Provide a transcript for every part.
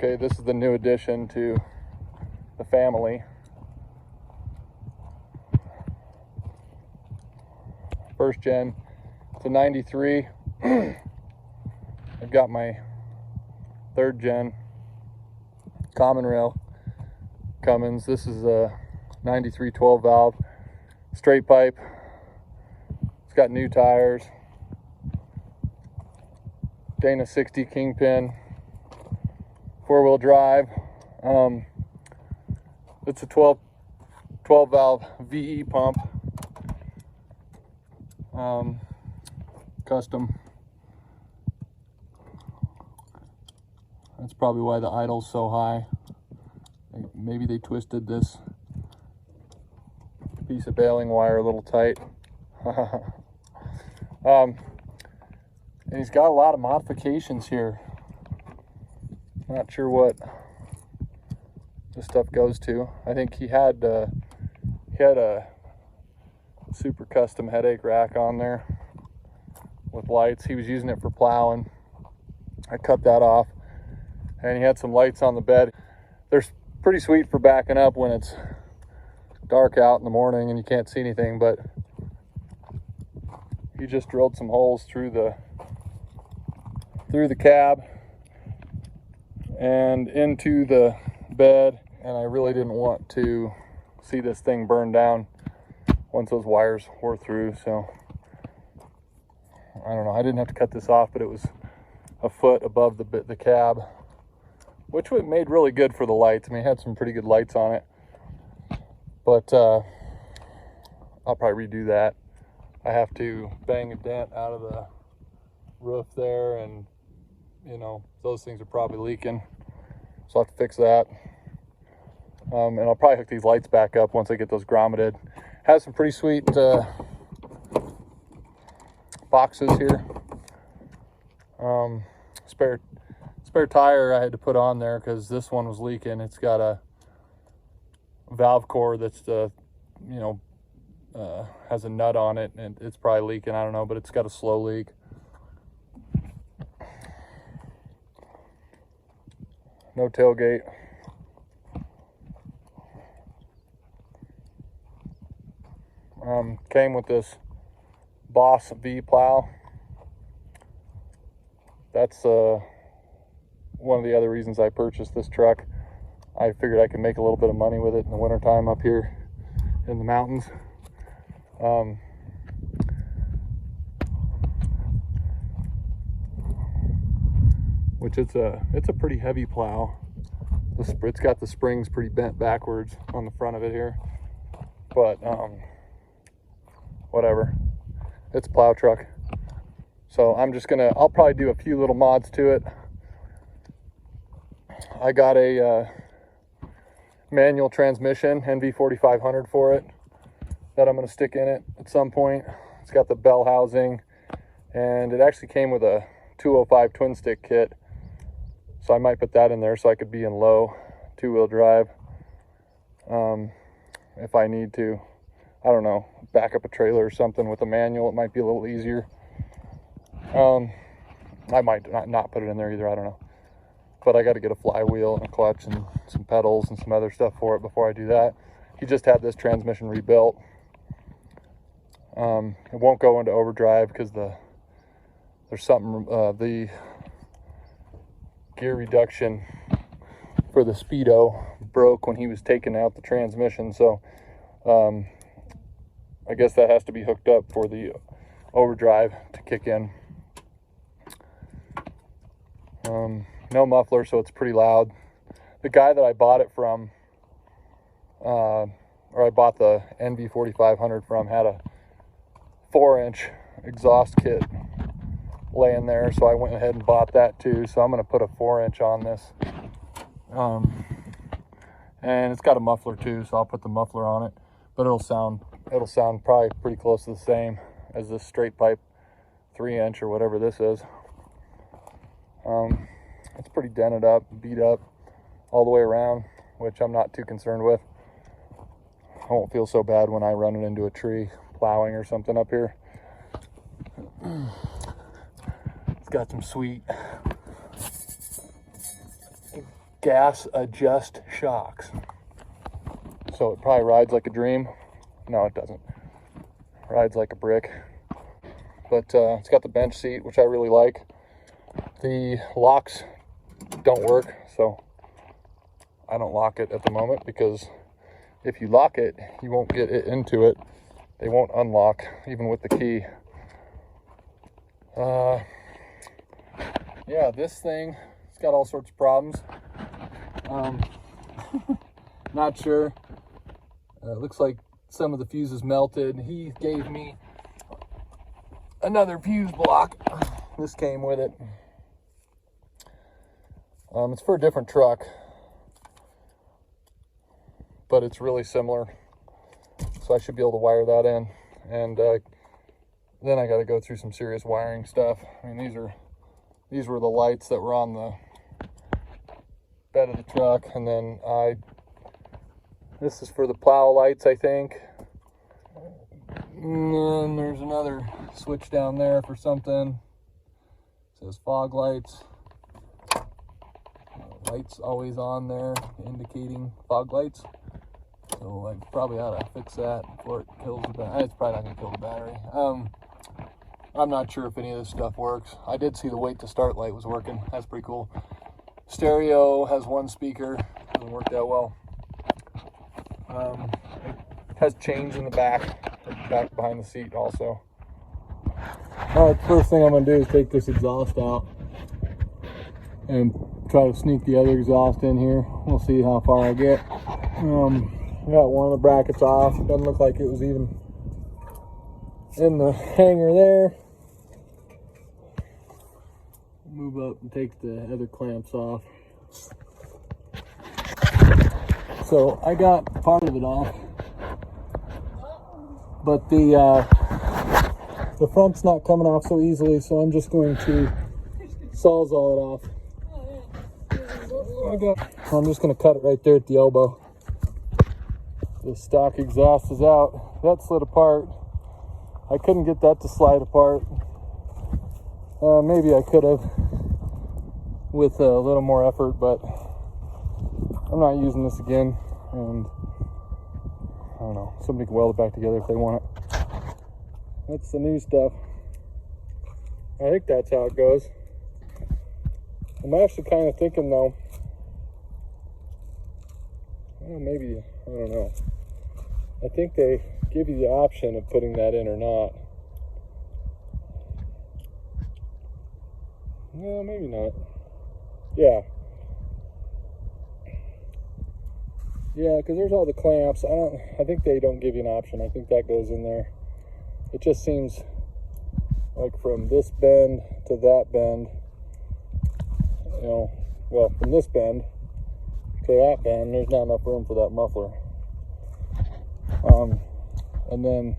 Okay, this is the new addition to the family. First gen. It's a 93. I've got my third gen common rail Cummins. This is a 93 12 valve straight pipe. It's got new tires, Dana 60 Kingpin, 4-wheel drive. It's a 12 valve VE pump, custom. That's probably why the idle's so high. Maybe they twisted this piece of baling wire a little tight. And he's got a lot of modifications here. Not sure what this stuff goes to. I think he had a super custom headache rack on there with lights. He was using it for plowing. I cut that off, and he had some lights on the bed. They're pretty sweet for backing up when it's dark out in the morning and you can't see anything, but he just drilled some holes through the cab and into the bed, and I really didn't want to see this thing burn down once those wires wore through. So I don't know, I didn't have to cut this off, but it was a foot above the cab, which made really good for the lights. I mean, it had some pretty good lights on it, but I'll probably redo that. I have to bang a dent out of the roof there, and you know, those things are probably leaking, so I'll have to fix that. And I'll probably hook these lights back up once I get those grommeted. Has some pretty sweet boxes here. Spare tire I had to put on there because this one was leaking. It's got a valve core that's has a nut on it, and it's probably leaking. I don't know, but it's got a slow leak. No tailgate. Came with this Boss V-Plow. That's one of the other reasons I purchased this truck. I figured I could make a little bit of money with it in the wintertime up here in the mountains. Which it's a pretty heavy plow. It's got the springs pretty bent backwards on the front of it here, but whatever, it's a plow truck. So I'll probably do a few little mods to it. I got a manual transmission, NV4500 for it, that I'm going to stick in it at some point. It's got the bell housing, and it actually came with a 205 twin stick kit, so I might put that in there so I could be in low 2-wheel drive if I need to. I don't know, back up a trailer or something with a manual. It might be a little easier. I might not put it in there either, I don't know. But I got to get a flywheel and a clutch and some pedals and some other stuff for it before I do that. He just had this transmission rebuilt. It won't go into overdrive because the gear reduction for the Speedo broke when he was taking out the transmission. So I guess that has to be hooked up for the overdrive to kick in. No muffler, so it's pretty loud. The guy that I bought it from, or I bought the NV4500 from, had a 4-inch exhaust kit laying there, so I went ahead and bought that too. So I'm going to put a 4-inch on this, and it's got a muffler too, so I'll put the muffler on it. But it'll sound probably pretty close to the same as this straight pipe 3-inch or whatever this is. It's pretty dented up, beat up all the way around, which I'm not too concerned with. I won't feel so bad when I run it into a tree plowing or something up here. It's got some sweet gas adjust shocks. So it probably rides like a dream. No, it doesn't. It rides like a brick. But it's got the bench seat, which I really like. The locks don't work, so I don't lock it at the moment, because if you lock it, you won't get it into it. They won't unlock, even with the key. Yeah, this thing, it's got all sorts of problems. Not sure. It looks like some of the fuses melted. He gave me another fuse block. This came with it. It's for a different truck, but it's really similar. So I should be able to wire that in. And then I got to go through some serious wiring stuff. I mean, these were the lights that were on the bed of the truck, and then this is for the plow lights, I think. And then there's another switch down there for something. It says fog lights. Lights always on there, indicating fog lights. So I probably ought to fix that before it kills the battery. It's probably not going to kill the battery. I'm not sure if any of this stuff works. I did see the wait to start light was working. That's pretty cool. Stereo has one speaker. Doesn't work that well. It has chains in the back behind the seat also. All right, first thing I'm going to do is take this exhaust out and try to sneak the other exhaust in here. We'll see how far I get. I got one of the brackets off. Doesn't look like it was even in the hanger there. Move up and take the other clamps off. So I got part of it off, but the front's not coming off so easily, so I'm just going to sawzall it off. I'm just going to cut it right there at the elbow. The stock exhaust is out. That slid apart. I couldn't get that to slide apart. Maybe I could have with a little more effort, but I'm not using this again. And I don't know, somebody can weld it back together if they want it. That's the new stuff. I think that's how it goes. I'm actually kind of thinking though, well, maybe, I don't know. I think they give you the option of putting that in or not. No, maybe not. Yeah. Yeah, because there's all the clamps. I think they don't give you an option. I think that goes in there. It just seems like from this bend to that bend, you know, well, from this bend to that bend, there's not enough room for that muffler. And then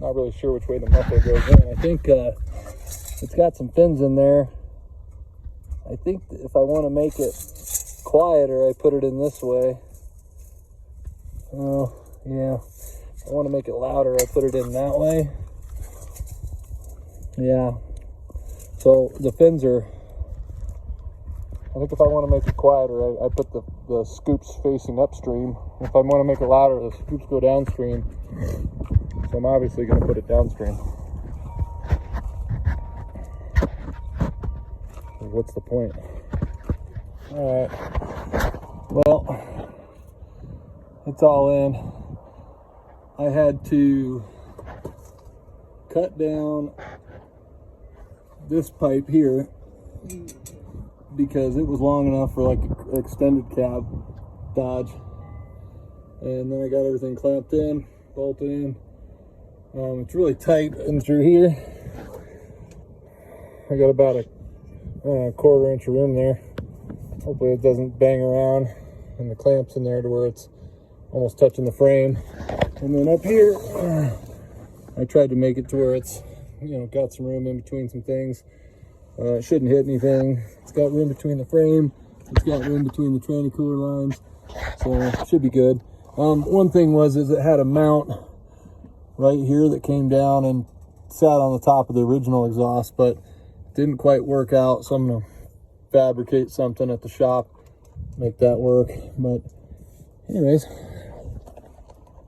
not really sure which way the muffler goes in. I think it's got some fins in there. I think if I want to make it quieter, I put it in this way. Oh, yeah. If I want to make it louder, I put it in that way. Yeah. So the fins are, I think if I want to make it quieter, I put the scoops facing upstream. If I want to make it louder, the scoops go downstream. So I'm obviously going to put it downstream. What's the point? All right. Well, it's all in. I had to cut down this pipe here because it was long enough for like an extended cab Dodge. And then I got everything clamped in, bolted in. It's really tight in through here. I got about a quarter inch of room there. Hopefully it doesn't bang around, and the clamps in there to where it's almost touching the frame. And then up here, I tried to make it to where it's, you know, got some room in between some things. It shouldn't hit anything. It's got room between the frame. It's got room between the tranny cooler lines, so it should be good. One thing is it had a mount right here that came down and sat on the top of the original exhaust, but didn't quite work out, so I'm gonna fabricate something at the shop make that work. But anyways,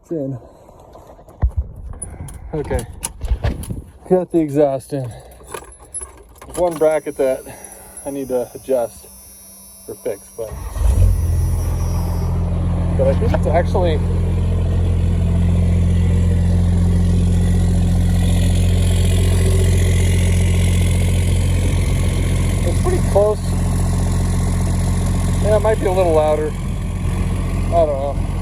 it's in. Okay, got the exhaust in. There's one bracket that I need to adjust or fix, but I think it's actually pretty close. Yeah, it might be a little louder. I don't know.